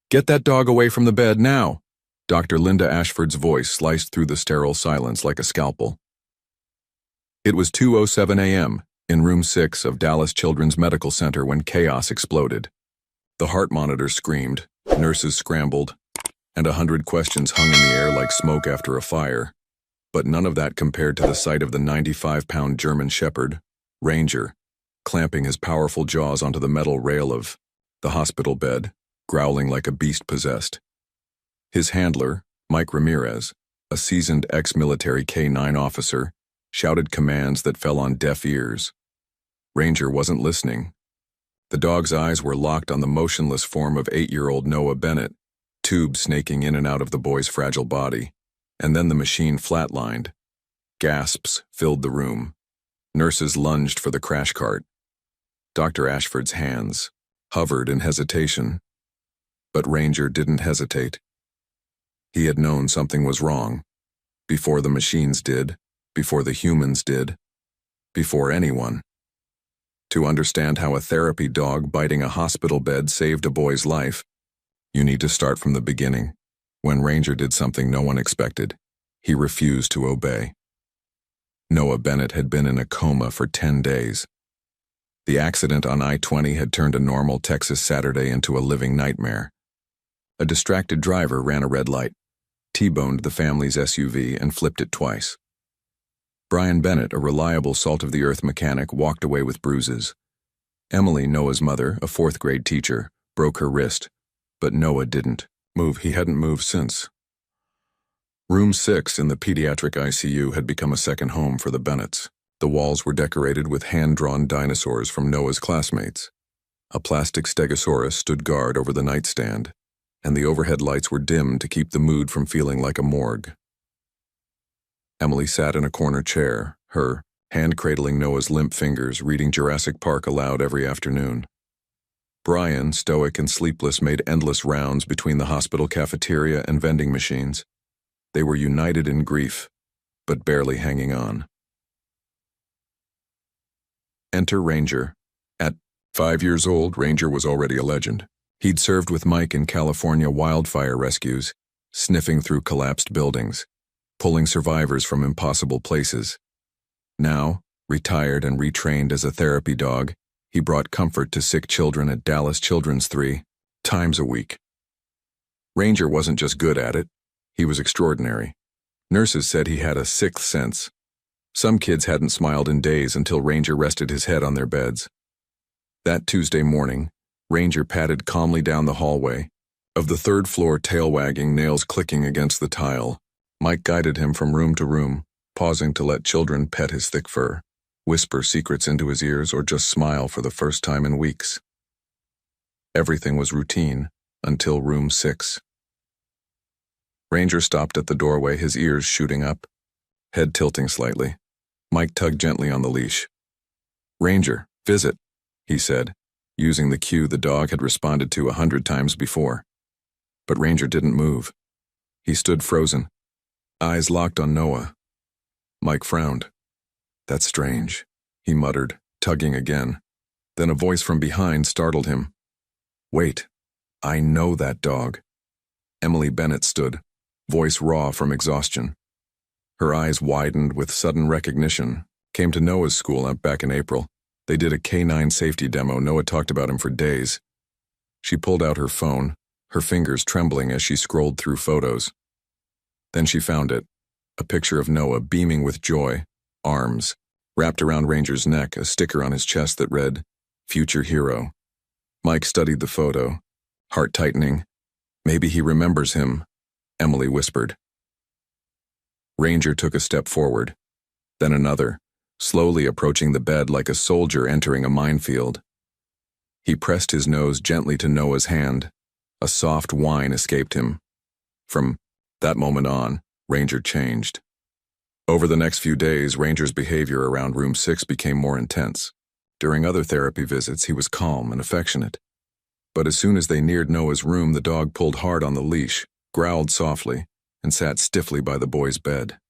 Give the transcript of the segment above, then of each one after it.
Get that dog away from the bed now! Dr. Linda Ashford's voice sliced through the sterile silence like a scalpel. It was 2:07 a.m. in Room 6 of Dallas Children's Medical Center when chaos exploded. The heart monitor screamed, nurses scrambled, and 100 questions hung in the air like smoke after a fire. But none of that compared to the sight of the 95-pound German Shepherd, Ranger, clamping his powerful jaws onto the metal rail of the hospital bed, growling like a beast possessed. His handler, Mike Ramirez, a seasoned ex-military K-9 officer, shouted commands that fell on deaf ears. Ranger wasn't listening. The dog's eyes were locked on the motionless form of 8-year-old Noah Bennett, tubes snaking in and out of the boy's fragile body. And then the machine flatlined. Gasps filled the room. Nurses lunged for the crash cart. Dr. Ashford's hands hovered in hesitation. But Ranger didn't hesitate. He had known something was wrong. Before the machines did, before the humans did, before anyone. To understand how a therapy dog biting a hospital bed saved a boy's life, you need to start from the beginning. When Ranger did something no one expected, he refused to obey. Noah Bennett had been in a coma for 10 days. The accident on I-20 had turned a normal Texas Saturday into a living nightmare. A distracted driver ran a red light, T-boned the family's SUV, and flipped it twice. Brian Bennett, a reliable salt-of-the-earth mechanic, walked away with bruises. Emily, Noah's mother, a 4th-grade teacher, broke her wrist, but Noah didn't move. He hadn't moved since. Room 6 in the pediatric ICU had become a second home for the Bennetts. The walls were decorated with hand-drawn dinosaurs from Noah's classmates. A plastic stegosaurus stood guard over the nightstand, and the overhead lights were dimmed to keep the mood from feeling like a morgue. Emily sat in a corner chair, her hand cradling Noah's limp fingers, reading Jurassic Park aloud every afternoon. Brian, stoic and sleepless, made endless rounds between the hospital cafeteria and vending machines. They were united in grief, but barely hanging on. Enter Ranger. At 5 years old, Ranger was already a legend. He'd served with Mike in California wildfire rescues, sniffing through collapsed buildings, pulling survivors from impossible places. Now, retired and retrained as a therapy dog, he brought comfort to sick children at Dallas Children's 3 times a week. Ranger wasn't just good at it, he was extraordinary. Nurses said he had a 6th sense. Some kids hadn't smiled in days until Ranger rested his head on their beds. That Tuesday morning, Ranger padded calmly down the hallway, of the 3rd floor, tail wagging, nails clicking against the tile. Mike guided him from room to room, pausing to let children pet his thick fur, whisper secrets into his ears, or just smile for the first time in weeks. Everything was routine until room 6. Ranger stopped at the doorway, his ears shooting up, head tilting slightly. Mike tugged gently on the leash. "Ranger, visit," he said, using the cue the dog had responded to 100 times before. But Ranger didn't move. He stood frozen, eyes locked on Noah. Mike frowned. "That's strange," he muttered, tugging again. Then a voice from behind startled him. "Wait, I know that dog." Emily Bennett stood, voice raw from exhaustion. Her eyes widened with sudden recognition. Came to Noah's school back in April. They did a K-9 safety demo. Noah talked about him for days. She pulled out her phone, her fingers trembling as she scrolled through photos. Then she found it, a picture of Noah beaming with joy, arms wrapped around Ranger's neck, a sticker on his chest that read, "Future Hero." Mike studied the photo, heart tightening. "Maybe he remembers him," Emily whispered. Ranger took a step forward, then another, slowly approaching the bed like a soldier entering a minefield. He pressed his nose gently to Noah's hand. A soft whine escaped him. From that moment on, Ranger changed. Over the next few days, Ranger's behavior around room 6 became more intense. During other therapy visits, he was calm and affectionate. But as soon as they neared Noah's room, the dog pulled hard on the leash, growled softly, and sat stiffly by the boy's bed.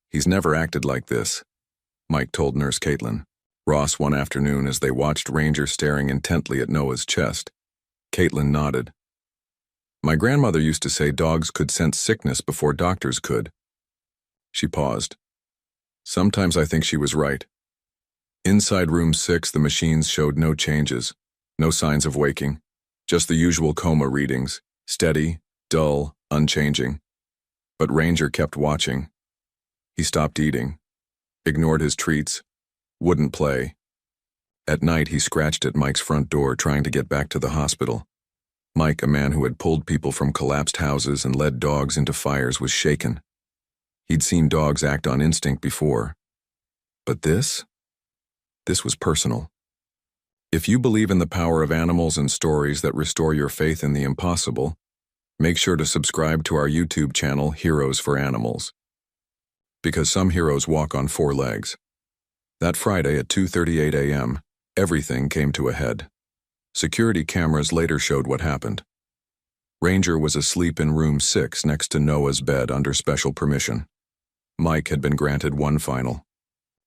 "He's never acted like this," Mike told Nurse Caitlin Ross one afternoon as they watched Ranger staring intently at Noah's chest. Caitlin nodded. My grandmother used to say dogs could sense sickness before doctors could. She paused. Sometimes I think she was right. Inside room 6, the machines showed no changes, no signs of waking, just the usual coma readings, steady, dull, unchanging. But Ranger kept watching. He stopped eating, ignored his treats, wouldn't play. At night, he scratched at Mike's front door trying to get back to the hospital. Mike, a man who had pulled people from collapsed houses and led dogs into fires, was shaken. He'd seen dogs act on instinct before. But this was personal. If you believe in the power of animals and stories that restore your faith in the impossible, make sure to subscribe to our YouTube channel, Heroes for Animals. Because some heroes walk on 4 legs. That Friday at 2:38 a.m., everything came to a head. Security cameras later showed what happened. Ranger was asleep in room 6 next to Noah's bed under special permission. Mike had been granted one final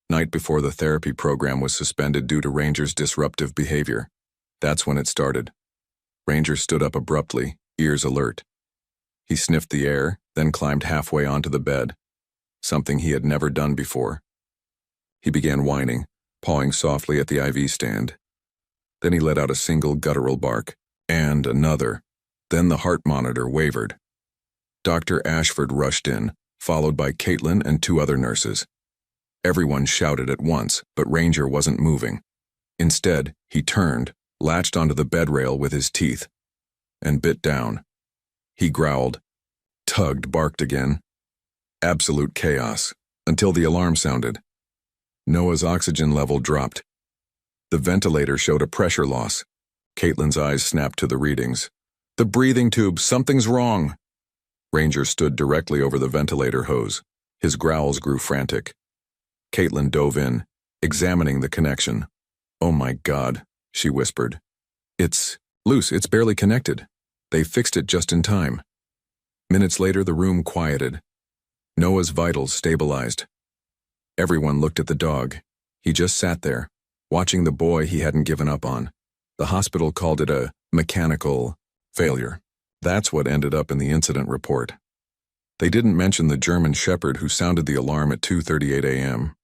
night before the therapy program was suspended due to Ranger's disruptive behavior. That's when it started. Ranger stood up abruptly, ears alert. He sniffed the air, then climbed halfway onto the bed, something he had never done before. He began whining, pawing softly at the IV stand. Then he let out a single guttural bark, and another. Then the heart monitor wavered. Dr. Ashford rushed in, followed by Caitlin and 2 other nurses. Everyone shouted at once, but Ranger wasn't moving. Instead, he turned, latched onto the bed rail with his teeth, and bit down. He growled, tugged, barked again. Absolute chaos, until the alarm sounded. Noah's oxygen level dropped. The ventilator showed a pressure loss. Caitlin's eyes snapped to the readings. The breathing tube, something's wrong. Ranger stood directly over the ventilator hose. His growls grew frantic. Caitlin dove in, examining the connection. Oh my God, she whispered. It's loose, it's barely connected. They fixed it just in time. Minutes later, the room quieted. Noah's vitals stabilized. Everyone looked at the dog. He just sat there, watching the boy he hadn't given up on. The hospital called it a mechanical failure. That's what ended up in the incident report. They didn't mention the German shepherd who sounded the alarm at 2:38 a.m.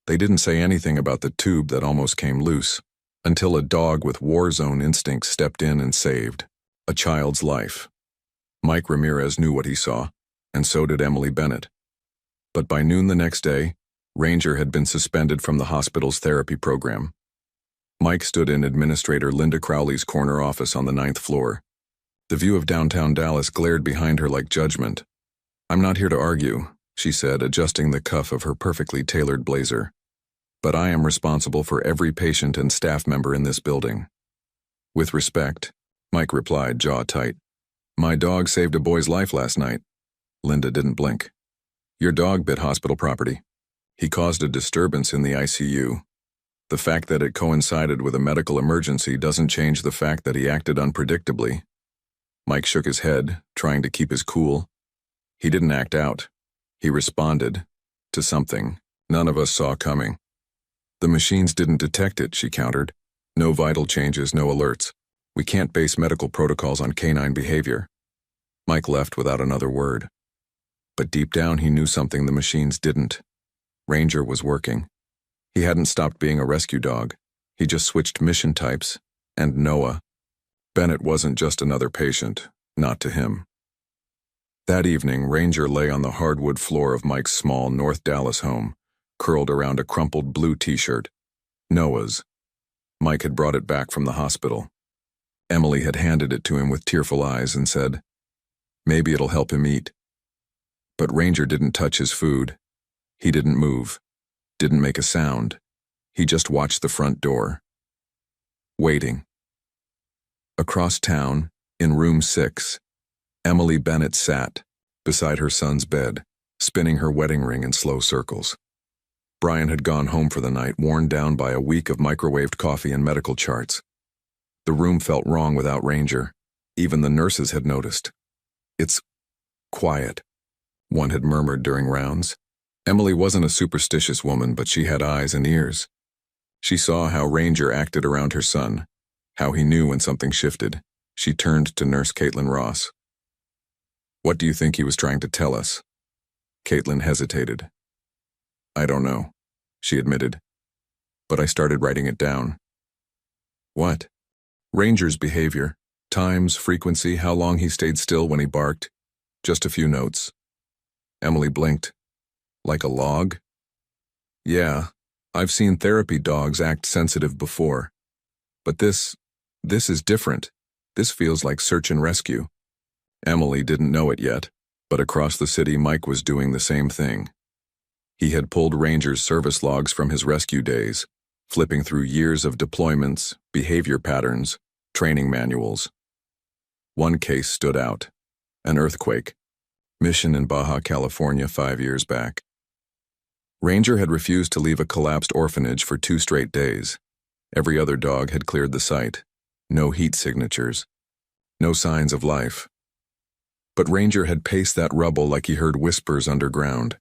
They didn't say anything about the tube that almost came loose, until a dog with war zone instincts stepped in and saved a child's life. Mike Ramirez knew what he saw, and so did Emily Bennett. But by noon the next day, Ranger had been suspended from the hospital's therapy program. Mike stood in Administrator Linda Crowley's corner office on the 9th floor. The view of downtown Dallas glared behind her like judgment. I'm not here to argue, she said, adjusting the cuff of her perfectly tailored blazer. But I am responsible for every patient and staff member in this building. With respect, Mike replied, jaw tight. My dog saved a boy's life last night. Linda didn't blink. Your dog bit hospital property. He caused a disturbance in the ICU. The fact that it coincided with a medical emergency doesn't change the fact that he acted unpredictably. Mike shook his head, trying to keep his cool. He didn't act out. He responded to something none of us saw coming. The machines didn't detect it, she countered. No vital changes, no alerts. We can't base medical protocols on canine behavior. Mike left without another word. But deep down he knew something the machines didn't. Ranger was working. He hadn't stopped being a rescue dog. He just switched mission types, and Noah. Bennett wasn't just another patient, not to him. That evening, Ranger lay on the hardwood floor of Mike's small North Dallas home, curled around a crumpled blue t-shirt. Noah's. Mike had brought it back from the hospital. Emily had handed it to him with tearful eyes and said, maybe it'll help him eat. But Ranger didn't touch his food. He didn't move, didn't make a sound. He just watched the front door. Waiting. Across town, in room 6, Emily Bennett sat, beside her son's bed, spinning her wedding ring in slow circles. Brian had gone home for the night, worn down by a week of microwaved coffee and medical charts. The room felt wrong without Ranger. Even the nurses had noticed. It's quiet, one had murmured during rounds. Emily wasn't a superstitious woman, but she had eyes and ears. She saw how Ranger acted around her son, how he knew when something shifted. She turned to Nurse Caitlin Ross. What do you think he was trying to tell us? Caitlin hesitated. I don't know, she admitted. But I started writing it down. What? Ranger's behavior. Times, frequency, how long he stayed still when he barked. Just a few notes. Emily blinked. Like a log? Yeah, I've seen therapy dogs act sensitive before. But this is different. This feels like search and rescue. Emily didn't know it yet, but across the city Mike was doing the same thing. He had pulled Ranger's service logs from his rescue days, flipping through years of deployments, behavior patterns, training manuals. One case stood out. An earthquake. Mission in Baja California 5 years back. Ranger had refused to leave a collapsed orphanage for 2 straight days. Every other dog had cleared the site. No heat signatures. No signs of life. But Ranger had paced that rubble like he heard whispers underground.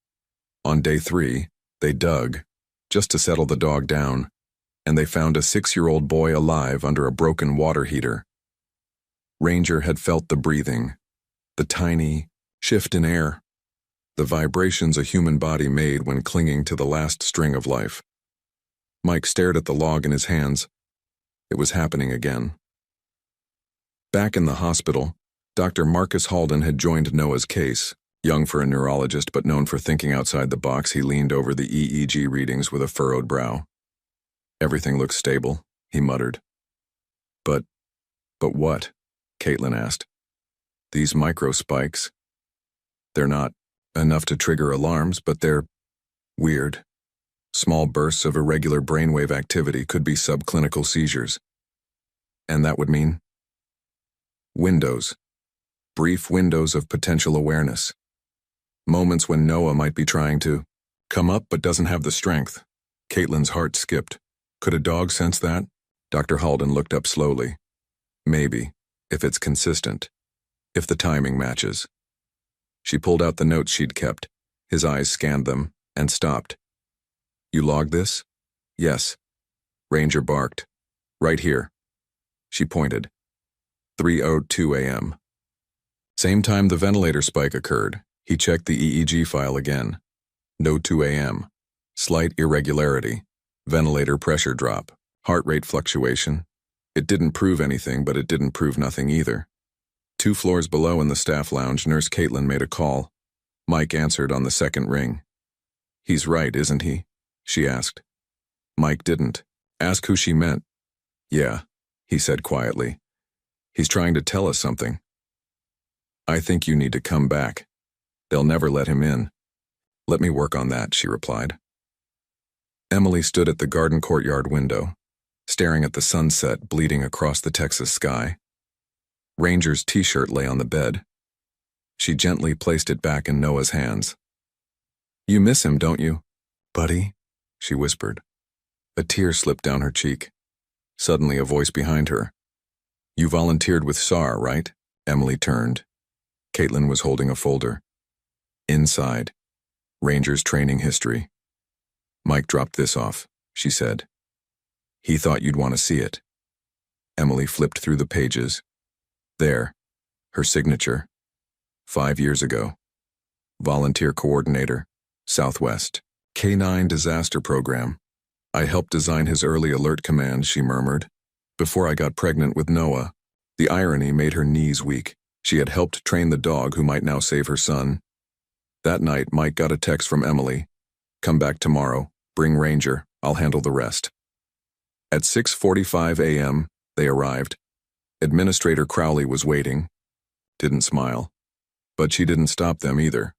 On day 3, they dug, just to settle the dog down, and they found a 6-year-old boy alive under a broken water heater. Ranger had felt the breathing, the tiny shift in air, the vibrations a human body made when clinging to the last string of life. Mike stared at the log in his hands. It was happening again. Back in the hospital, Dr. Marcus Halden had joined Noah's case. Young for a neurologist but known for thinking outside the box, he leaned over the EEG readings with a furrowed brow. Everything looks stable, he muttered. But what? Caitlin asked. These micro spikes. They're not enough to trigger alarms, but they're weird. Small bursts of irregular brainwave activity could be subclinical seizures. And that would mean? Windows. Brief windows of potential awareness. Moments when Noah might be trying to come up but doesn't have the strength. Caitlin's heart skipped. Could a dog sense that? Dr. Halden looked up slowly. Maybe, if it's consistent. If the timing matches. She pulled out the notes she'd kept. His eyes scanned them and stopped. You logged this? Yes. Ranger barked. Right here. She pointed. 3:02 a.m. Same time the ventilator spike occurred. He checked the EEG file again. No 2 a.m. Slight irregularity. Ventilator pressure drop. Heart rate fluctuation. It didn't prove anything, but it didn't prove nothing either. 2 floors below in the staff lounge, Nurse Caitlin made a call. Mike answered on the second ring. He's right, isn't he? She asked. Mike didn't. Ask who she meant. Yeah, he said quietly. He's trying to tell us something. I think you need to come back. They'll never let him in. Let me work on that, she replied. Emily stood at the garden courtyard window, staring at the sunset bleeding across the Texas sky. Ranger's t-shirt lay on the bed. She gently placed it back in Noah's hands. You miss him, don't you, buddy? She whispered. A tear slipped down her cheek. Suddenly a voice behind her. You volunteered with SAR, right? Emily turned. Caitlin was holding a folder. Inside. Ranger's training history. Mike dropped this off, she said. He thought you'd want to see it. Emily flipped through the pages. There. Her signature. 5 years ago. Volunteer coordinator. Southwest. K9 disaster program. I helped design his early alert command, she murmured. Before I got pregnant with Noah. The irony made her knees weak. She had helped train the dog who might now save her son. That night, Mike got a text from Emily. Come back tomorrow. Bring Ranger. I'll handle the rest. At 6:45 a.m., they arrived. Administrator Crowley was waiting. Didn't smile. But she didn't stop them either.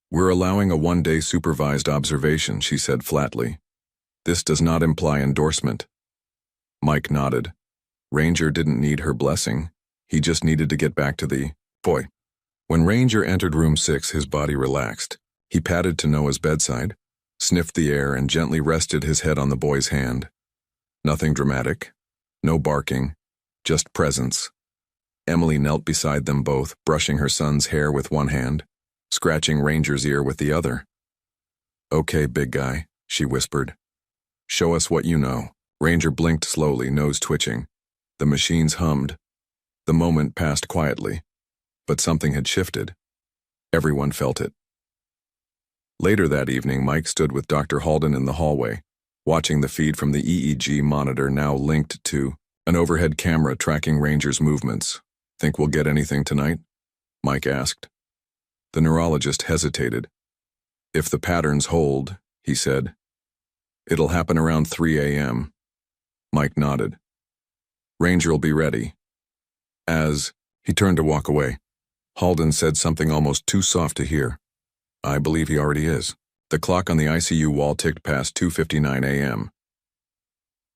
We're allowing a 1-day supervised observation, she said flatly. This does not imply endorsement. Mike nodded. Ranger didn't need her blessing. He just needed to get back to the boy. When Ranger entered room 6, his body relaxed. He padded to Noah's bedside, sniffed the air, and gently rested his head on the boy's hand. Nothing dramatic. No barking. Just presence. Emily knelt beside them both, brushing her son's hair with one hand, scratching Ranger's ear with the other. Okay, big guy, she whispered. Show us what you know. Ranger blinked slowly, nose twitching. The machines hummed. The moment passed quietly. But something had shifted. Everyone felt it. Later that evening, Mike stood with Dr. Halden in the hallway, watching the feed from the EEG monitor now linked to an overhead camera tracking Ranger's movements. "Think we'll get anything tonight?" Mike asked. The neurologist hesitated. "If the patterns hold," he said. "It'll happen around 3 a.m. Mike nodded. "Ranger'll be ready." He turned to walk away. Halden said something almost too soft to hear. "I believe he already is." The clock on the ICU wall ticked past 2:59 a.m.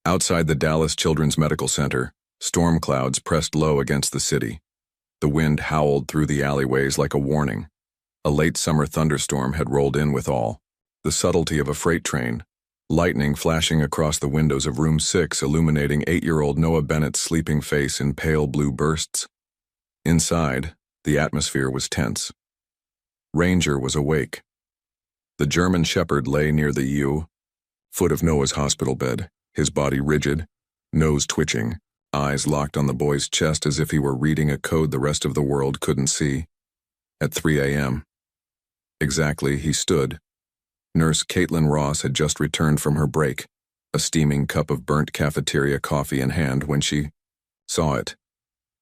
Outside the Dallas Children's Medical Center, storm clouds pressed low against the city. The wind howled through the alleyways like a warning. A late summer thunderstorm had rolled in with all. The subtlety of a freight train. Lightning flashing across the windows of room 6, illuminating 8-year-old Noah Bennett's sleeping face in pale blue bursts. Inside, the atmosphere was tense. Ranger was awake. The German Shepherd lay near the foot of Noah's hospital bed, his body rigid, nose twitching, eyes locked on the boy's chest as if he were reading a code the rest of the world couldn't see. At 3 a.m. Exactly, he stood. Nurse Caitlin Ross had just returned from her break, a steaming cup of burnt cafeteria coffee in hand when she saw it.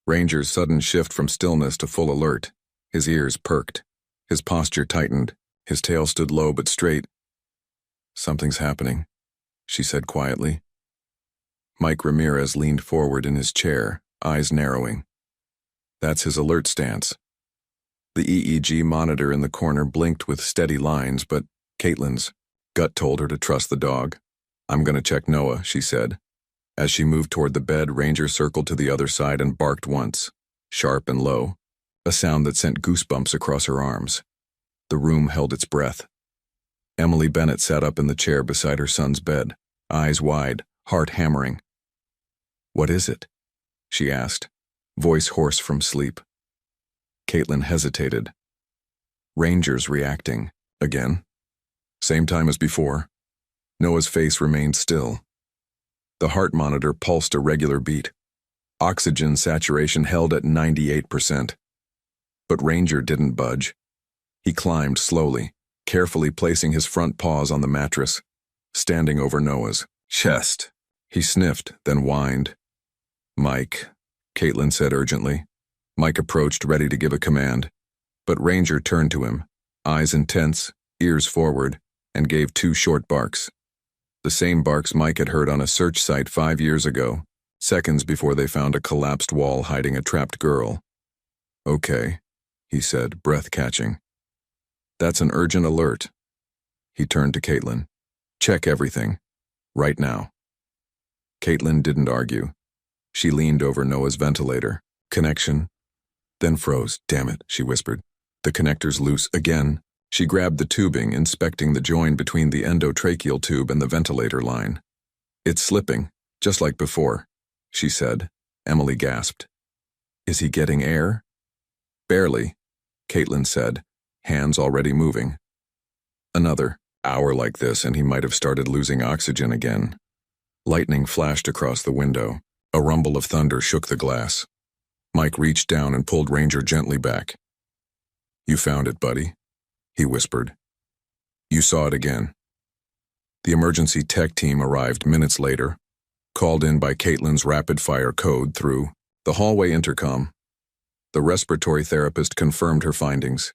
Ranger's sudden shift from stillness to full alert. His ears perked. His posture tightened. His tail stood low but straight. "Something's happening," she said quietly. Mike Ramirez leaned forward in his chair, eyes narrowing. That's his alert stance. The EEG monitor in the corner blinked with steady lines, but Caitlin's gut told her to trust the dog. "I'm going to check Noah," she said. As she moved toward the bed, Ranger circled to the other side and barked once, sharp and low, a sound that sent goosebumps across her arms. The room held its breath. Emily Bennett sat up in the chair beside her son's bed, eyes wide, heart hammering. "What is it?" she asked, voice hoarse from sleep. Caitlin hesitated. "Ranger's reacting. Again. Same time as before." Noah's face remained still. The heart monitor pulsed a regular beat. Oxygen saturation held at 98%. But Ranger didn't budge. He climbed slowly, carefully placing his front paws on the mattress, standing over Noah's chest. He sniffed, then whined. "Mike," Caitlin said urgently. Mike approached, ready to give a command, but Ranger turned to him, eyes intense, ears forward, and gave 2 short barks. The same barks Mike had heard on a search site 5 years ago, seconds before they found a collapsed wall hiding a trapped girl. "Okay," he said, breath catching. "That's an urgent alert." He turned to Caitlin. "Check everything. Right now." Caitlin didn't argue. She leaned over Noah's ventilator. "Connection?" Then froze. "Damn it," she whispered. "The connector's loose again." She grabbed the tubing, inspecting the join between the endotracheal tube and the ventilator line. "It's slipping, just like before," she said. Emily gasped. "Is he getting air?" "Barely," Caitlin said, hands already moving. Another hour like this and he might have started losing oxygen again. Lightning flashed across the window. A rumble of thunder shook the glass. Mike reached down and pulled Ranger gently back. "You found it, buddy," he whispered. "You saw it again." The emergency tech team arrived minutes later, called in by Caitlin's rapid-fire code through the hallway intercom. The respiratory therapist confirmed her findings.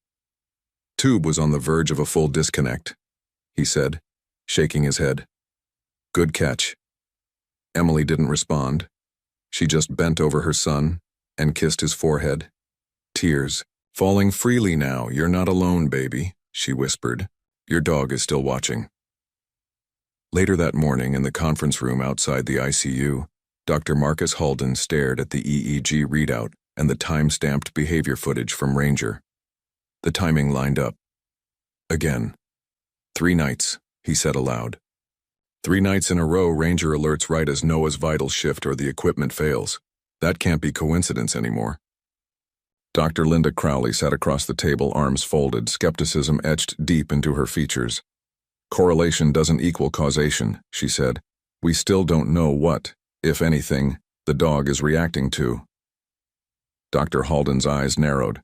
"Tube was on the verge of a full disconnect," he said, shaking his head. "Good catch." Emily didn't respond. She just bent over her son and kissed his forehead. Tears falling freely now. "You're not alone, baby," she whispered. "Your dog is still watching." Later that morning, in the conference room outside the ICU, Dr. Marcus Halden stared at the EEG readout and the time-stamped behavior footage from Ranger. The timing lined up. Again. 3 nights, he said aloud. 3 nights in a row, Ranger alerts right as Noah's vitals shift or the equipment fails. That can't be coincidence anymore. Dr. Linda Crowley sat across the table, arms folded, skepticism etched deep into her features. "Correlation doesn't equal causation," she said. "We still don't know what, if anything, the dog is reacting to." Dr. Halden's eyes narrowed.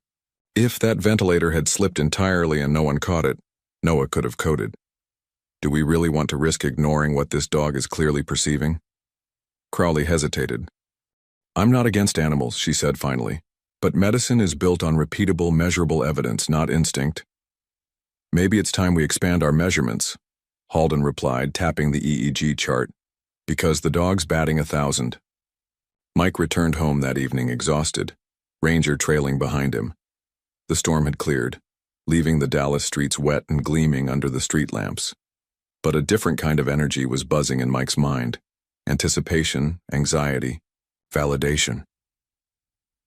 If that ventilator had slipped entirely and no one caught it, Noah could have coded. Do we really want to risk ignoring what this dog is clearly perceiving? Crowley hesitated. I'm not against animals, she said finally, but medicine is built on repeatable, measurable evidence, not instinct. Maybe it's time we expand our measurements, Halden replied, tapping the EEG chart, because the dog's batting 1,000. Mike returned home that evening exhausted, Ranger trailing behind him. The storm had cleared, leaving the Dallas streets wet and gleaming under the street lamps. But a different kind of energy was buzzing in Mike's mind. Anticipation, anxiety, validation.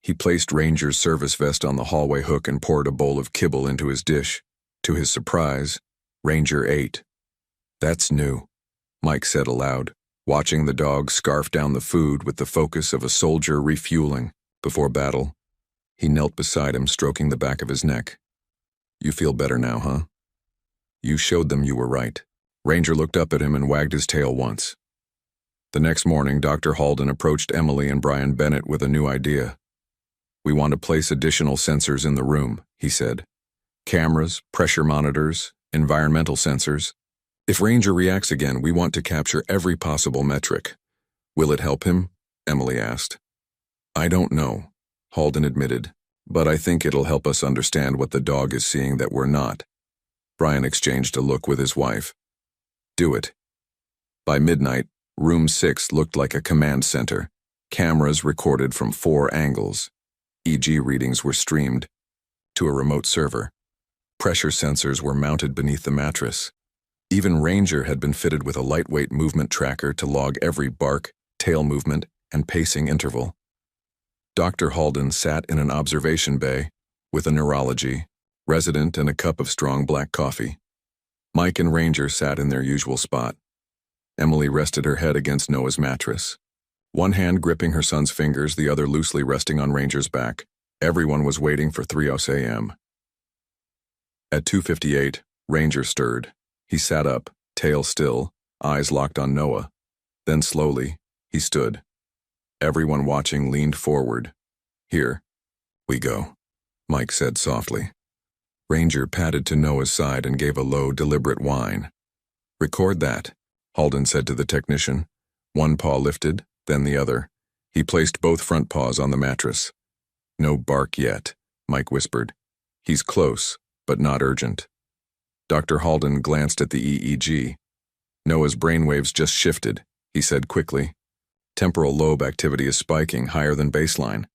He placed Ranger's service vest on the hallway hook and poured a bowl of kibble into his dish. To his surprise, Ranger ate. That's new, Mike said aloud, watching the dog scarf down the food with the focus of a soldier refueling. Before battle, he knelt beside him, stroking the back of his neck. You feel better now, huh? You showed them you were right. Ranger looked up at him and wagged his tail once. The next morning, Dr. Halden approached Emily and Brian Bennett with a new idea. We want to place additional sensors in the room, he said. Cameras, pressure monitors, environmental sensors. If Ranger reacts again, we want to capture every possible metric. Will it help him? Emily asked. I don't know, Halden admitted, but I think it'll help us understand what the dog is seeing that we're not. Brian exchanged a look with his wife. Do it. By midnight, Room 6 looked like a command center. Cameras recorded from 4 angles. EEG readings were streamed to a remote server. Pressure sensors were mounted beneath the mattress. Even Ranger had been fitted with a lightweight movement tracker to log every bark, tail movement, and pacing interval. Dr. Halden sat in an observation bay with a neurology resident and a cup of strong black coffee. Mike and Ranger sat in their usual spot. Emily rested her head against Noah's mattress. One hand gripping her son's fingers, the other loosely resting on Ranger's back. Everyone was waiting for 3:00 a.m. At 2:58, Ranger stirred. He sat up, tail still, eyes locked on Noah. Then slowly, he stood. Everyone watching leaned forward. Here we go, Mike said softly. Ranger padded to Noah's side and gave a low, deliberate whine. Record that, Halden said to the technician. One paw lifted, then the other. He placed both front paws on the mattress. No bark yet, Mike whispered. He's close, but not urgent. Dr. Halden glanced at the EEG. Noah's brainwaves just shifted, he said quickly. Temporal lobe activity is spiking higher than baseline.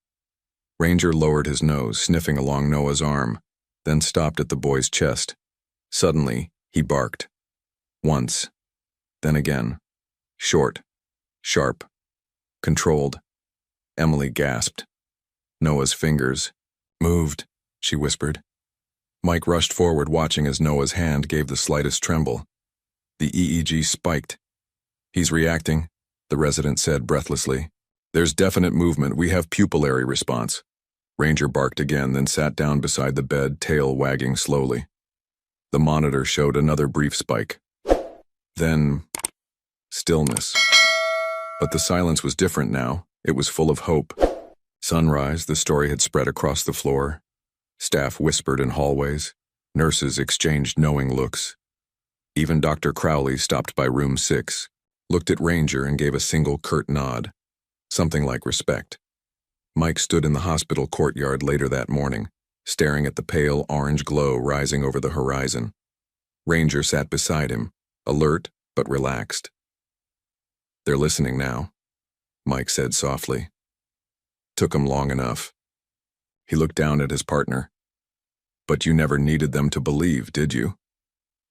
Ranger lowered his nose, sniffing along Noah's arm, then stopped at the boy's chest. Suddenly, he barked. Once. Then again. Short. Sharp. Controlled. Emily gasped. Noah's fingers moved, she whispered. Mike rushed forward, watching as Noah's hand gave the slightest tremble. The EEG spiked. He's reacting, the resident said breathlessly. There's definite movement. We have pupillary response. Ranger barked again, then sat down beside the bed, tail wagging slowly. The monitor showed another brief spike. Then, stillness. But the silence was different now. It was full of hope. Sunrise, the story had spread across the floor. Staff whispered in hallways. Nurses exchanged knowing looks. Even Dr. Crowley stopped by room 6, looked at Ranger and gave a single curt nod. Something like respect. Mike stood in the hospital courtyard later that morning, staring at the pale orange glow rising over the horizon. Ranger sat beside him, alert but relaxed. They're listening now, Mike said softly. Took 'em long enough. He looked down at his partner. But you never needed them to believe, did you?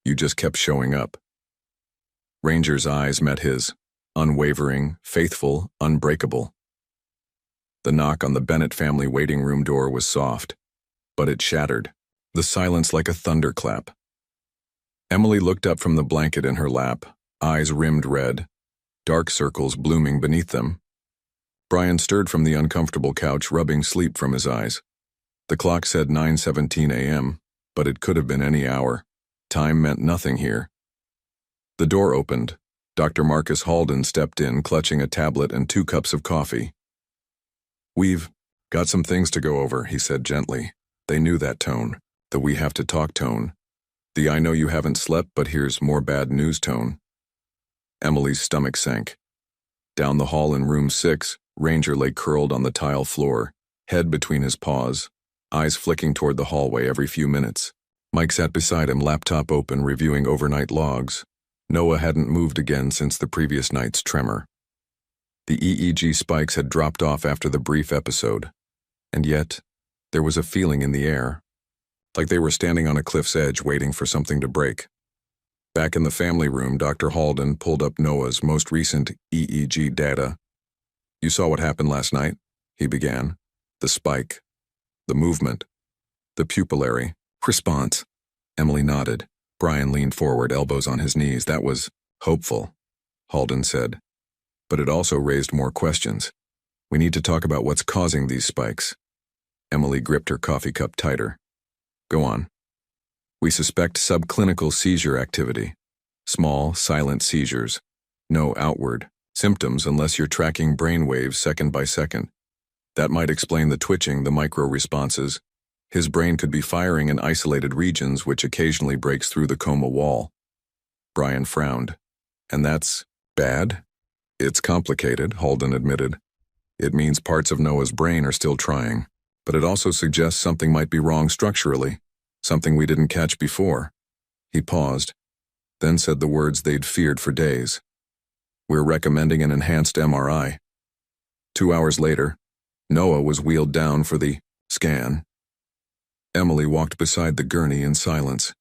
You just kept showing up. Ranger's eyes met his, unwavering, faithful, unbreakable. The knock on the Bennett family waiting room door was soft, but it shattered, the silence like a thunderclap. Emily looked up from the blanket in her lap, eyes rimmed red, dark circles blooming beneath them. Brian stirred from the uncomfortable couch, rubbing sleep from his eyes. The clock said 9:17 a.m., but it could have been any hour. Time meant nothing here. The door opened. Dr. Marcus Halden stepped in, clutching a tablet and 2 cups of coffee. We've got some things to go over, he said gently. They knew that tone, the we have to talk tone, the I know you haven't slept but here's more bad news tone. Emily's stomach sank. Down the hall in room 6, Ranger lay curled on the tile floor, head between his paws, eyes flicking toward the hallway every few minutes. Mike sat beside him, laptop open, reviewing overnight logs. Noah hadn't moved again since the previous night's tremor. The EEG spikes had dropped off after the brief episode, and yet there was a feeling in the air, like they were standing on a cliff's edge waiting for something to break. Back in the family room, Dr. Halden pulled up Noah's most recent EEG data. "You saw what happened last night?" he began. "The spike, the movement, the pupillary response." Emily nodded. Brian leaned forward, elbows on his knees. "That was hopeful," Halden said. "But it also raised more questions. We need to talk about what's causing these spikes." Emily gripped her coffee cup tighter. "Go on." "We suspect subclinical seizure activity. Small, silent seizures. No outward symptoms unless you're tracking brain waves second by second. That might explain the twitching, the micro-responses. His brain could be firing in isolated regions, which occasionally breaks through the coma wall." Brian frowned. "And that's bad?" "It's complicated," Halden admitted. "It means parts of Noah's brain are still trying, but it also suggests something might be wrong structurally, something we didn't catch before." He paused, then said the words they'd feared for days. "We're recommending an enhanced MRI." 2 hours later, Noah was wheeled down for the scan. Emily walked beside the gurney in silence,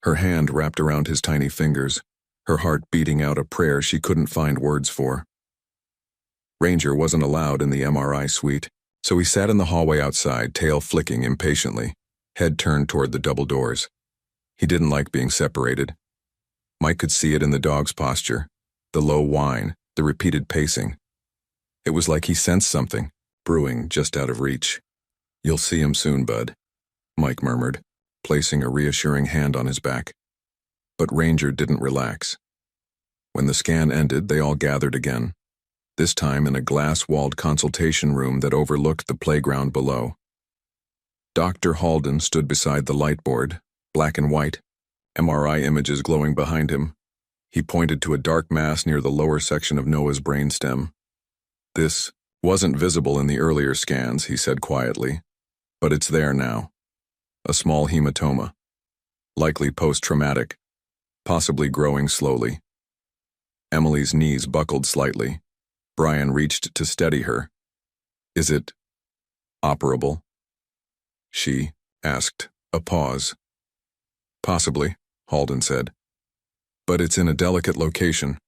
her hand wrapped around his tiny fingers, her heart beating out a prayer she couldn't find words for. Ranger wasn't allowed in the MRI suite, so he sat in the hallway outside, tail flicking impatiently, head turned toward the double doors. He didn't like being separated. Mike could see it in the dog's posture, the low whine, the repeated pacing. It was like he sensed something, brewing just out of reach. "You'll see him soon, bud," Mike murmured, placing a reassuring hand on his back. But Ranger didn't relax. When the scan ended, they all gathered again, this time in a glass-walled consultation room that overlooked the playground below. Dr. Halden stood beside the light board, black and white, MRI images glowing behind him. He pointed to a dark mass near the lower section of Noah's brainstem. "This wasn't visible in the earlier scans," he said quietly, "but it's there now. A small hematoma, likely post-traumatic, possibly growing slowly." Emily's knees buckled slightly. Brian reached to steady her. "Is it operable?" she asked. A pause. "Possibly," Halden said. "But it's in a delicate location.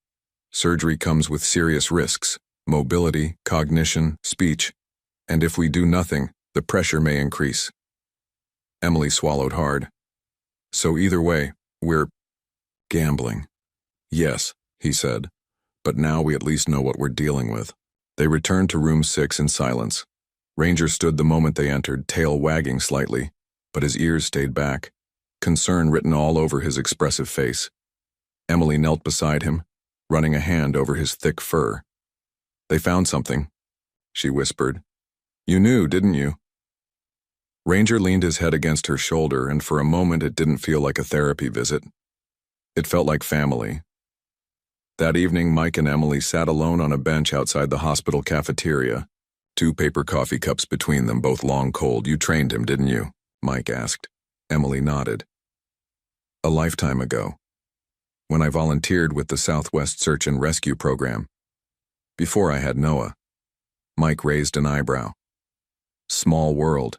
Surgery comes with serious risks, mobility, cognition, speech, and if we do nothing, the pressure may increase." Emily swallowed hard. "So either way, we're gambling." "Yes," he said, "but now we at least know what we're dealing with." They returned to room 6 in silence. Ranger stood the moment they entered, tail wagging slightly, but his ears stayed back, concern written all over his expressive face. Emily knelt beside him, running a hand over his thick fur. "They found something," she whispered. "You knew, didn't you?" Ranger leaned his head against her shoulder, and for a moment it didn't feel like a therapy visit. It felt like family. That evening, Mike and Emily sat alone on a bench outside the hospital cafeteria, 2 paper coffee cups between them, both long cold. "You trained him, didn't you?" Mike asked. Emily nodded. "A lifetime ago, when I volunteered with the Southwest Search and Rescue Program. Before I had Noah." Mike raised an eyebrow. "Small world."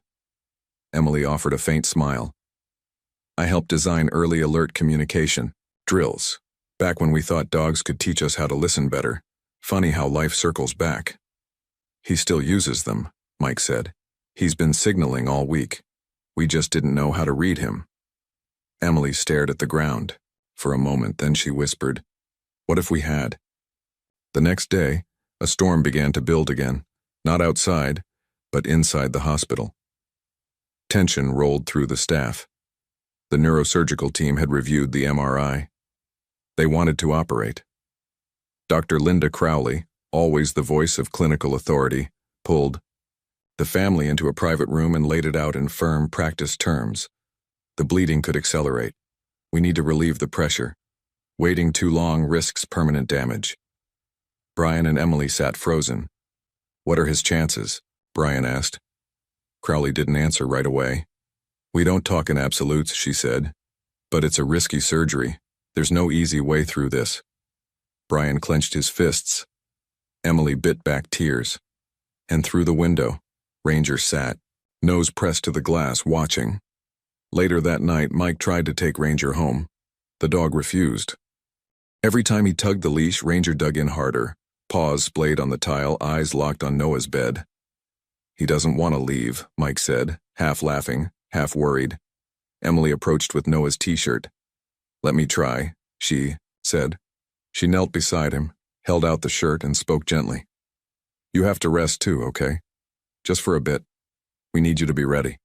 Emily offered a faint smile. "I helped design early alert communication drills, back when we thought dogs could teach us how to listen better. Funny how life circles back." "He still uses them," Mike said. "He's been signaling all week. We just didn't know how to read him." Emily stared at the ground for a moment, then she whispered, "What if we had?" The next day, a storm began to build again, not outside, but inside the hospital. Tension rolled through the staff. The neurosurgical team had reviewed the MRI. They wanted to operate. Dr. Linda Crowley, always the voice of clinical authority, pulled. the family into a private room and laid it out in firm, practiced terms. The bleeding could accelerate. We need to relieve the pressure. Waiting too long risks permanent damage. Brian and Emily sat frozen. What are his chances? Brian asked. Crowley didn't answer right away. We don't talk in absolutes, she said. But it's a risky surgery. There's no easy way through this. Brian clenched his fists. Emily bit back tears. And through the window, Ranger sat, nose pressed to the glass, watching. Later that night, Mike tried to take Ranger home. The dog refused. Every time he tugged the leash, Ranger dug in harder, paws splayed on the tile, eyes locked on Noah's bed. He doesn't want to leave, Mike said, half laughing, half worried. Emily approached with Noah's t-shirt. Let me try, she said. She knelt beside him, held out the shirt, and spoke gently. You have to rest too, okay? Just for a bit. We need you to be ready.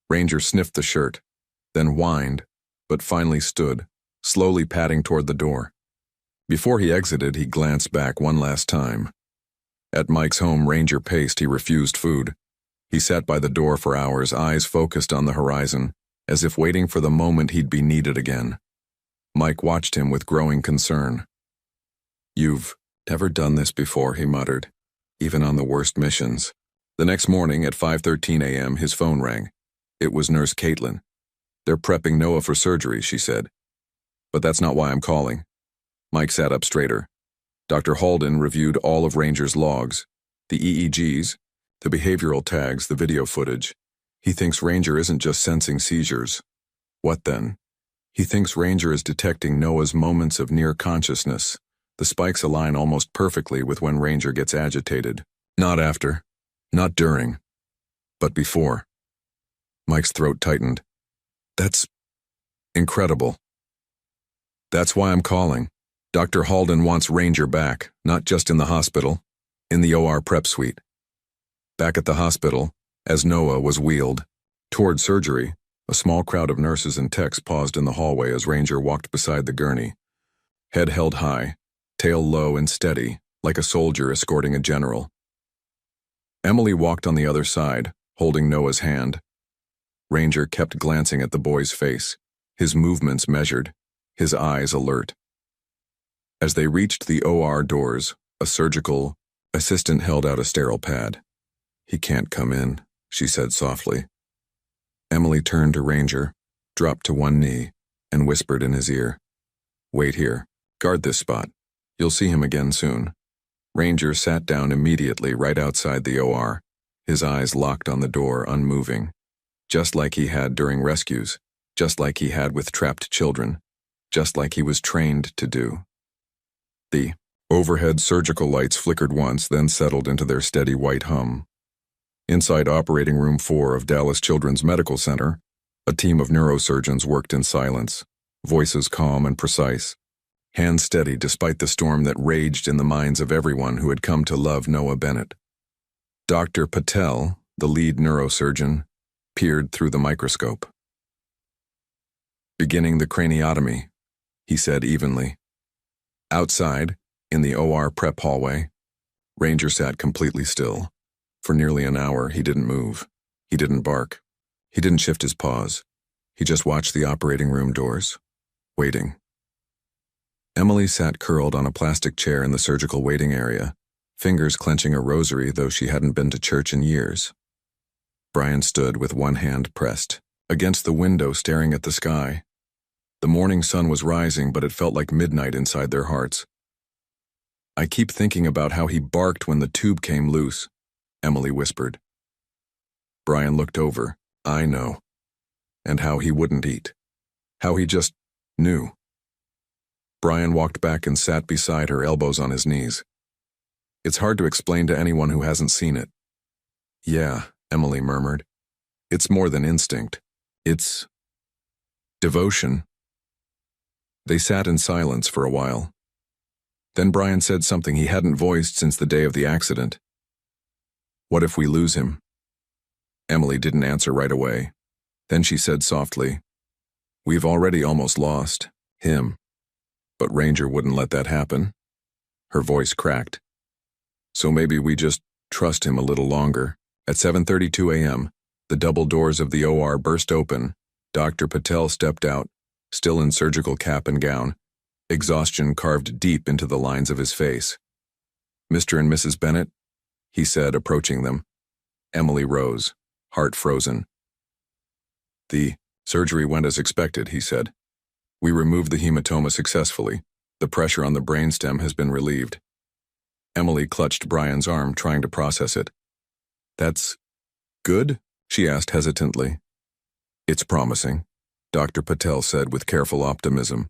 Ranger sniffed the shirt, then whined, but finally stood, slowly padding toward the door. Before he exited, he glanced back one last time. At Mike's home, Ranger paced. He refused food. He sat by the door for hours, eyes focused on the horizon, as if waiting for the moment he'd be needed again. Mike watched him with growing concern. You've never done this before, he muttered, even on the worst missions. The next morning at 5:13 a.m., his phone rang. It was Nurse Caitlin. They're prepping Noah for surgery, she said. But that's not why I'm calling. Mike sat up straighter. Dr. Halden reviewed all of Ranger's logs, the EEGs, the behavioral tags, the video footage. He thinks Ranger isn't just sensing seizures. What then? He thinks Ranger is detecting Noah's moments of near consciousness. The spikes align almost perfectly with when Ranger gets agitated. Not after, not during, but before. Mike's throat tightened. That's incredible. That's why I'm calling. Dr. Halden wants Ranger back, not just in the hospital, in the OR prep suite. Back at the hospital, as Noah was wheeled toward surgery, a small crowd of nurses and techs paused in the hallway as Ranger walked beside the gurney. Head held high, tail low and steady, like a soldier escorting a general. Emily walked on the other side, holding Noah's hand. Ranger kept glancing at the boy's face, his movements measured, his eyes alert. As they reached the OR doors, a surgical assistant held out a sterile pad. He can't come in, she said softly. Emily turned to Ranger, dropped to one knee, and whispered in his ear, Wait here, guard this spot. You'll see him again soon. Ranger sat down immediately right outside the OR, his eyes locked on the door, unmoving. Just like he had during rescues, just like he had with trapped children, just like he was trained to do. The overhead surgical lights flickered once, then settled into their steady white hum. Inside Operating Room 4 of Dallas Children's Medical Center, a team of neurosurgeons worked in silence, voices calm and precise, hands steady despite the storm that raged in the minds of everyone who had come to love Noah Bennett. Dr. Patel, the lead neurosurgeon, peered through the microscope. Beginning the craniotomy, he said evenly. Outside, in the OR prep hallway, Ranger sat completely still. For nearly an hour, he didn't move. He didn't bark. He didn't shift his paws. He just watched the operating room doors, waiting. Emily sat curled on a plastic chair in the surgical waiting area, fingers clenching a rosary, though she hadn't been to church in years. Brian stood with one hand pressed against the window, staring at the sky. The morning sun was rising, but it felt like midnight inside their hearts. I keep thinking about how he barked when the tube came loose, Emily whispered. Brian looked over. I know. And how he wouldn't eat. How he just knew. Brian walked back and sat beside her, elbows on his knees. It's hard to explain to anyone who hasn't seen it. Yeah, Emily murmured. It's more than instinct. It's devotion. They sat in silence for a while. Then Brian said something he hadn't voiced since the day of the accident. What if we lose him? Emily didn't answer right away. Then she said softly, We've already almost lost him. But Ranger wouldn't let that happen. Her voice cracked. So maybe we just trust him a little longer. At 7:32 a.m., the double doors of the OR burst open. Dr. Patel stepped out, still in surgical cap and gown, exhaustion carved deep into the lines of his face. "Mr. and Mrs. Bennett," he said, approaching them. Emily rose, heart frozen. "The surgery went as expected," he said. "We removed the hematoma successfully. The pressure on the brainstem has been relieved." Emily clutched Brian's arm, trying to process it. "That's good?" she asked hesitantly. "It's promising," Dr. Patel said with careful optimism.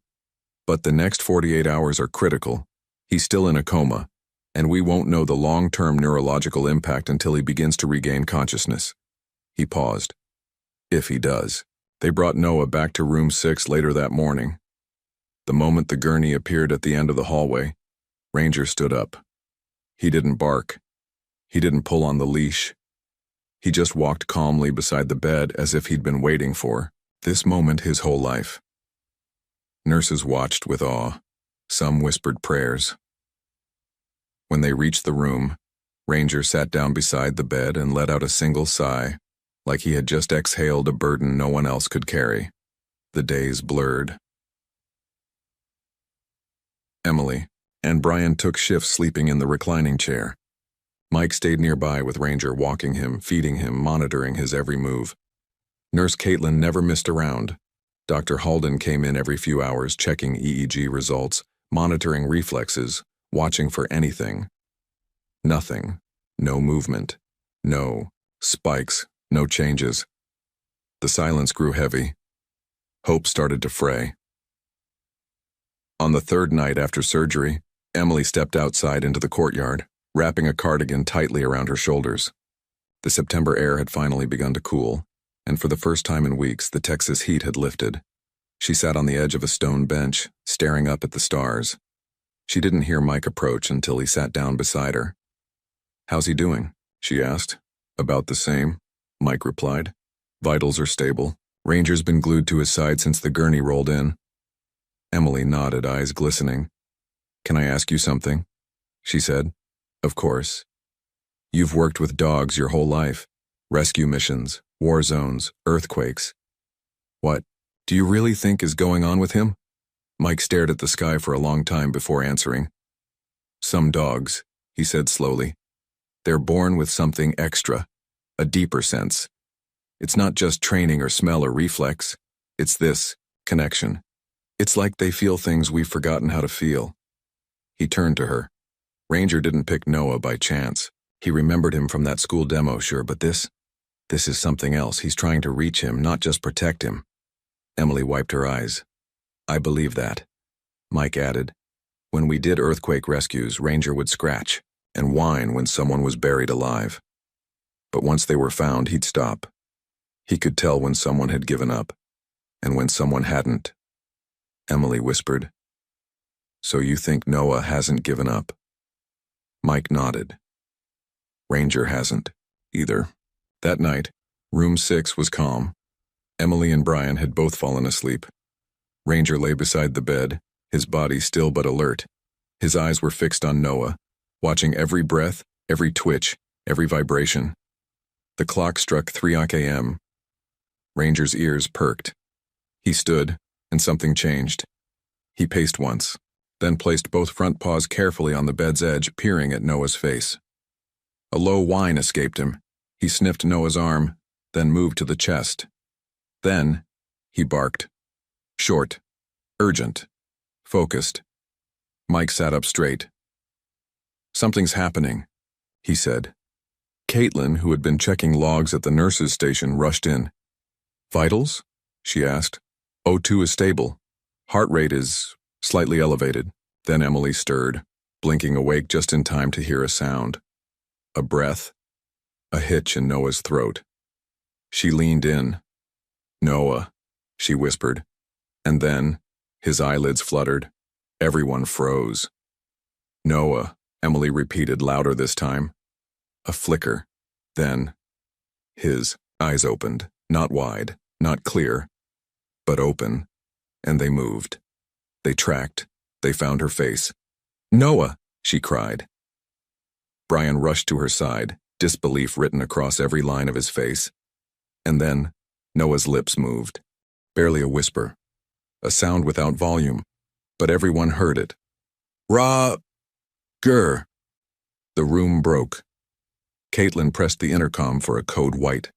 "But the next 48 hours are critical. He's still in a coma, and we won't know the long-term neurological impact until he begins to regain consciousness." He paused. "If he does." They brought Noah back to room 6 later that morning. The moment the gurney appeared at the end of the hallway, Ranger stood up. He didn't bark. He didn't pull on the leash. He just walked calmly beside the bed as if he'd been waiting for this moment his whole life. Nurses watched with awe. Some whispered prayers. When they reached the room, Ranger sat down beside the bed and let out a single sigh, like he had just exhaled a burden no one else could carry. The days blurred. Emily and Brian took shifts sleeping in the reclining chair. Mike stayed nearby with Ranger, walking him, feeding him, monitoring his every move. Nurse Caitlin never missed a round. Dr. Halden came in every few hours, checking EEG results, monitoring reflexes, watching for anything. Nothing. No movement. No spikes. No changes. The silence grew heavy. Hope started to fray. On the third night after surgery, Emily stepped outside into the courtyard, wrapping a cardigan tightly around her shoulders. The September air had finally begun to cool, and for the first time in weeks, the Texas heat had lifted. She sat on the edge of a stone bench, staring up at the stars. She didn't hear Mike approach until he sat down beside her. "How's he doing?" she asked. "About the same," Mike replied. "Vitals are stable. Ranger's been glued to his side since the gurney rolled in." Emily nodded, eyes glistening. "Can I ask you something?" she said. "Of course." "You've worked with dogs your whole life. Rescue missions, war zones, earthquakes. What do you really think is going on with him?" Mike stared at the sky for a long time before answering. "Some dogs," he said slowly. "They're born with something extra, a deeper sense. It's not just training or smell or reflex. It's this connection. It's like they feel things we've forgotten how to feel." He turned to her. Ranger didn't pick Noah by chance. He remembered him from that school demo, sure, but this is something else. He's trying to reach him, not just protect him. Emily wiped her eyes. "I believe that," Mike added. "When we did earthquake rescues, Ranger would scratch and whine when someone was buried alive. But once they were found, he'd stop. He could tell when someone had given up, and when someone hadn't." Emily whispered, "So you think Noah hasn't given up?" Mike nodded. "Ranger hasn't, either." That night, room 6 was calm. Emily and Brian had both fallen asleep. Ranger lay beside the bed, his body still but alert. His eyes were fixed on Noah, watching every breath, every twitch, every vibration. The clock struck 3 a.m. Ranger's ears perked. He stood, and something changed. He paced once, then placed both front paws carefully on the bed's edge, peering at Noah's face. A low whine escaped him. He sniffed Noah's arm, then moved to the chest. Then, he barked. Short, urgent, focused. Mike sat up straight. "Something's happening," he said. Caitlin, who had been checking logs at the nurse's station, rushed in. "Vitals?" she asked. "O2 is stable. Heart rate is slightly elevated." Then Emily stirred, blinking awake just in time to hear a sound. A breath, a hitch in Noah's throat. She leaned in. "Noah," she whispered. And then, his eyelids fluttered. Everyone froze. "Noah," Emily repeated louder this time. A flicker. Then, his eyes opened, not wide, not clear, but open, and they moved. They tracked. They found her face. "Noah!" she cried. Brian rushed to her side, disbelief written across every line of his face. And then, Noah's lips moved. Barely a whisper. A sound without volume. But everyone heard it. Ra-ger. The room broke. Caitlin pressed the intercom for a code white.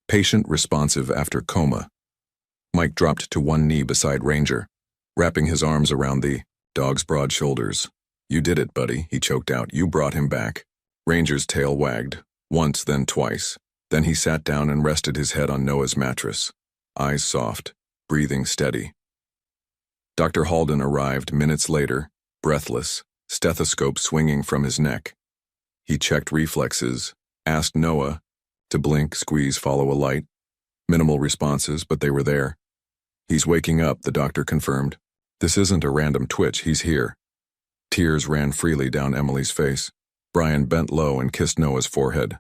Patient responsive after coma. Mike dropped to one knee beside Ranger, wrapping his arms around the dog's broad shoulders. You did it, buddy, he choked out. You brought him back. Ranger's tail wagged, once, then twice. Then he sat down and rested his head on Noah's mattress, eyes soft, breathing steady. Dr. Halden arrived minutes later, breathless, stethoscope swinging from his neck. He checked reflexes, asked Noah to blink, squeeze, follow a light. Minimal responses, but they were there. He's waking up, the doctor confirmed. This isn't a random twitch, he's here. Tears ran freely down Emily's face. Brian bent low and kissed Noah's forehead.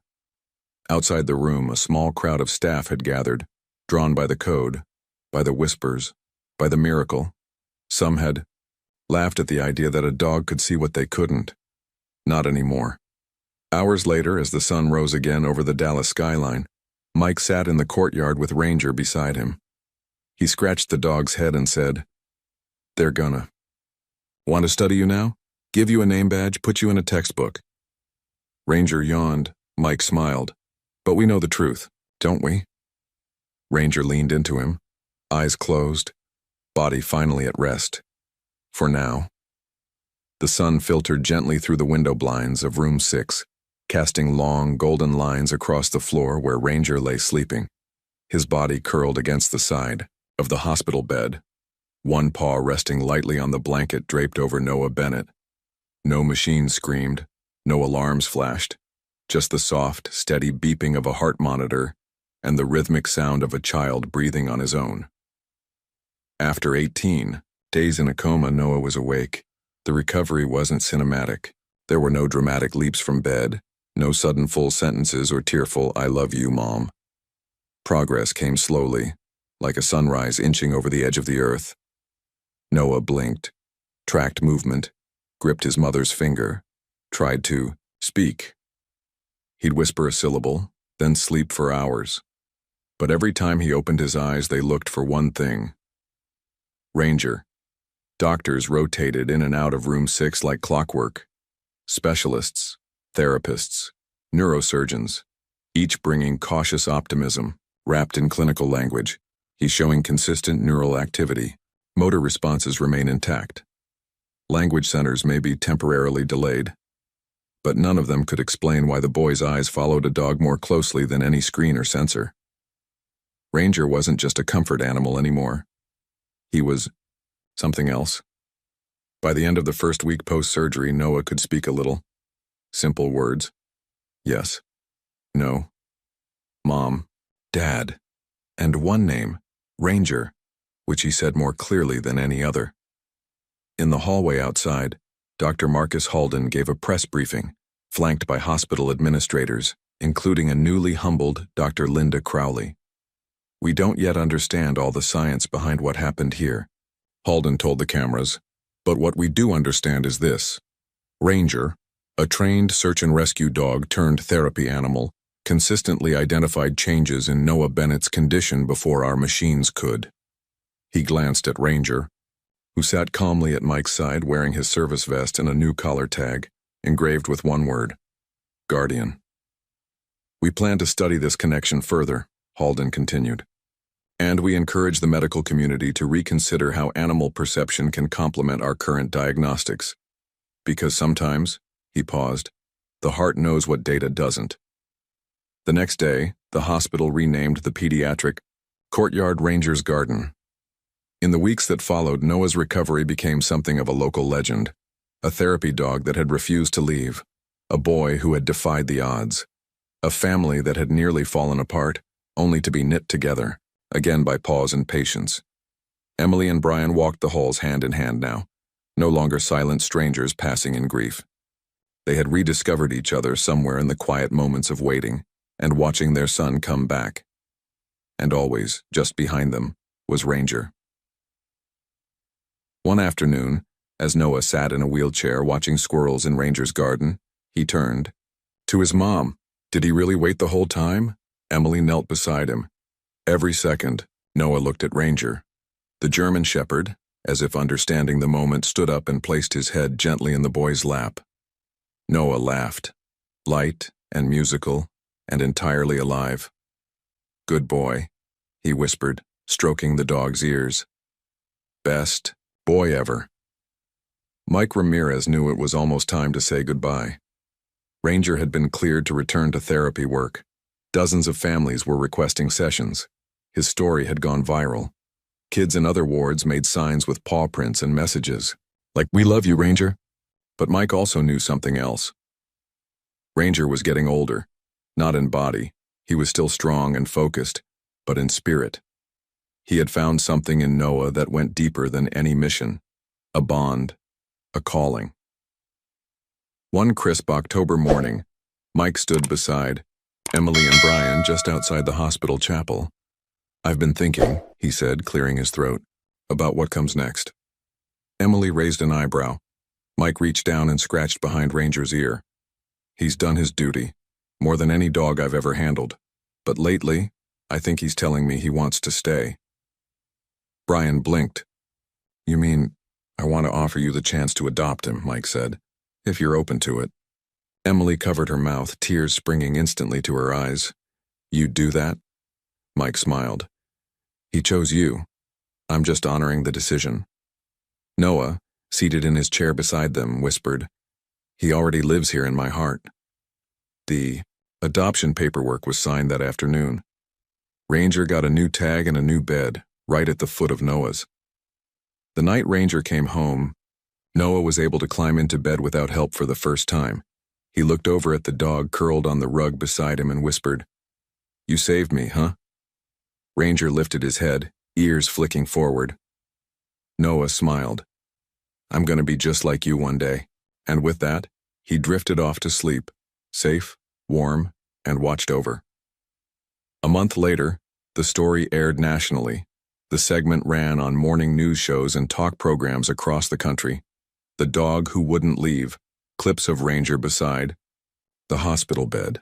Outside the room, a small crowd of staff had gathered, drawn by the code, by the whispers, by the miracle. Some had laughed at the idea that a dog could see what they couldn't. Not anymore. Hours later, as the sun rose again over the Dallas skyline, Mike sat in the courtyard with Ranger beside him. He scratched the dog's head and said, "They're gonna want to study you now? Give you a name badge, put you in a textbook." Ranger yawned. Mike smiled. "But we know the truth, don't we?" Ranger leaned into him, eyes closed, body finally at rest. For now. The sun filtered gently through the window blinds of room 6, casting long, golden lines across the floor where Ranger lay sleeping, his body curled against the side of the hospital bed, one paw resting lightly on the blanket draped over Noah Bennett. No machine screamed, no alarms flashed, just the soft, steady beeping of a heart monitor and the rhythmic sound of a child breathing on his own. After 18 days in a coma, Noah was awake. The recovery wasn't cinematic. There were no dramatic leaps from bed, no sudden full sentences or tearful "I love you, Mom." Progress came slowly, like a sunrise inching over the edge of the earth. Noah blinked, tracked movement, gripped his mother's finger, tried to speak. He'd whisper a syllable, then sleep for hours. But every time he opened his eyes, they looked for one thing. Ranger. Doctors rotated in and out of room 6 like clockwork. Specialists, therapists, neurosurgeons, each bringing cautious optimism, wrapped in clinical language. He's showing consistent neural activity. Motor responses remain intact. Language centers may be temporarily delayed. But none of them could explain why the boy's eyes followed a dog more closely than any screen or sensor. Ranger wasn't just a comfort animal anymore. He was something else. By the end of the first week post-surgery, Noah could speak a little. Simple words. Yes. No. Mom. Dad. And one name, Ranger, which he said more clearly than any other. In the hallway outside, Dr. Marcus Halden gave a press briefing, flanked by hospital administrators, including a newly humbled Dr. Linda Crowley. "We don't yet understand all the science behind what happened here," Halden told the cameras, "but what we do understand is this. Ranger, a trained search and rescue dog turned therapy animal, consistently identified changes in Noah Bennett's condition before our machines could." He glanced at Ranger, who sat calmly at Mike's side wearing his service vest and a new collar tag, engraved with one word, Guardian. "We plan to study this connection further," Halden continued. "And we encourage the medical community to reconsider how animal perception can complement our current diagnostics. Because sometimes," he paused, "the heart knows what data doesn't." The next day, the hospital renamed the pediatric Courtyard Ranger's Garden. In the weeks that followed, Noah's recovery became something of a local legend. A therapy dog that had refused to leave. A boy who had defied the odds. A family that had nearly fallen apart, only to be knit together, again by pause and patience. Emily and Brian walked the halls hand in hand now, no longer silent strangers passing in grief. They had rediscovered each other somewhere in the quiet moments of waiting and watching their son come back. And always, just behind them, was Ranger. One afternoon, as Noah sat in a wheelchair watching squirrels in Ranger's garden, he turned to his mom, Did he really wait the whole time? Emily knelt beside him. Every second, Noah looked at Ranger. The German shepherd, as if understanding the moment, stood up and placed his head gently in the boy's lap. Noah laughed, light and musical and entirely alive. "Good boy," he whispered, stroking the dog's ears. "Best boy ever." Mike Ramirez knew it was almost time to say goodbye. Ranger had been cleared to return to therapy work. Dozens of families were requesting sessions. His story had gone viral. Kids in other wards made signs with paw prints and messages, like, "We love you, Ranger." But Mike also knew something else. Ranger was getting older. Not in body. He was still strong and focused, but in spirit. He had found something in Noah that went deeper than any mission. A bond. A calling. One crisp October morning, Mike stood beside Emily and Brian just outside the hospital chapel. "I've been thinking," he said, clearing his throat, "about what comes next." Emily raised an eyebrow. Mike reached down and scratched behind Ranger's ear. "He's done his duty, more than any dog I've ever handled. But lately, I think he's telling me he wants to stay." Brian blinked. "You mean, I want to offer you the chance to adopt him," Mike said, "if you're open to it." Emily covered her mouth, tears springing instantly to her eyes. "You'd do that?" Mike smiled. "He chose you. I'm just honoring the decision." Noah, seated in his chair beside them, whispered, "He already lives here in my heart." The adoption paperwork was signed that afternoon. Ranger got a new tag and a new bed, right at the foot of Noah's. The night Ranger came home, Noah was able to climb into bed without help for the first time. He looked over at the dog curled on the rug beside him and whispered, "You saved me, huh?" Ranger lifted his head, ears flicking forward. Noah smiled. "I'm going to be just like you one day." And with that, he drifted off to sleep, safe, warm, and watched over. A month later, the story aired nationally. The segment ran on morning news shows and talk programs across the country. The dog who wouldn't leave, clips of Ranger beside, the hospital bed,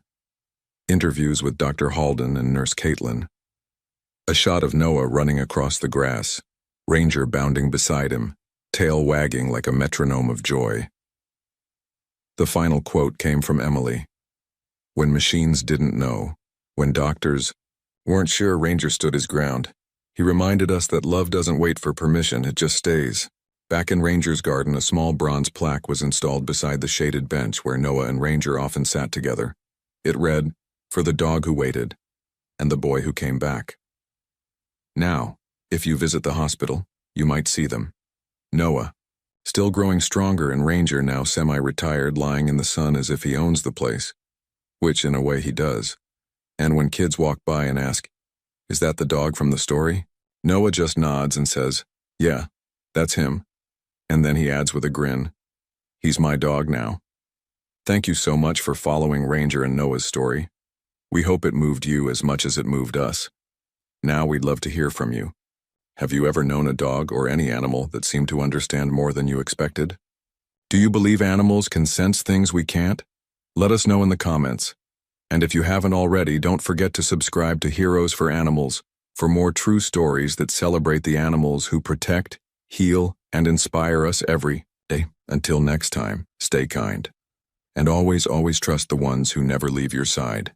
interviews with Dr. Halden and Nurse Caitlin, a shot of Noah running across the grass, Ranger bounding beside him, tail wagging like a metronome of joy. The final quote came from Emily. "When machines didn't know, when doctors weren't sure, Ranger stood his ground. He reminded us that love doesn't wait for permission, it just stays." Back in Ranger's garden, a small bronze plaque was installed beside the shaded bench where Noah and Ranger often sat together. It read, "For the dog who waited, and the boy who came back." Now, if you visit the hospital, you might see them. Noah, still growing stronger, and Ranger, now semi-retired, lying in the sun as if he owns the place, which in a way he does. And when kids walk by and ask, "Is that the dog from the story?" Noah just nods and says, "Yeah, that's him." And then he adds with a grin, "He's my dog now." Thank you so much for following Ranger and Noah's story. We hope it moved you as much as it moved us. Now we'd love to hear from you. Have you ever known a dog or any animal that seemed to understand more than you expected? Do you believe animals can sense things we can't? Let us know in the comments. And if you haven't already, don't forget to subscribe to Heroes for Animals for more true stories that celebrate the animals who protect, heal, and inspire us every day. Until next time, stay kind. And always, always trust the ones who never leave your side.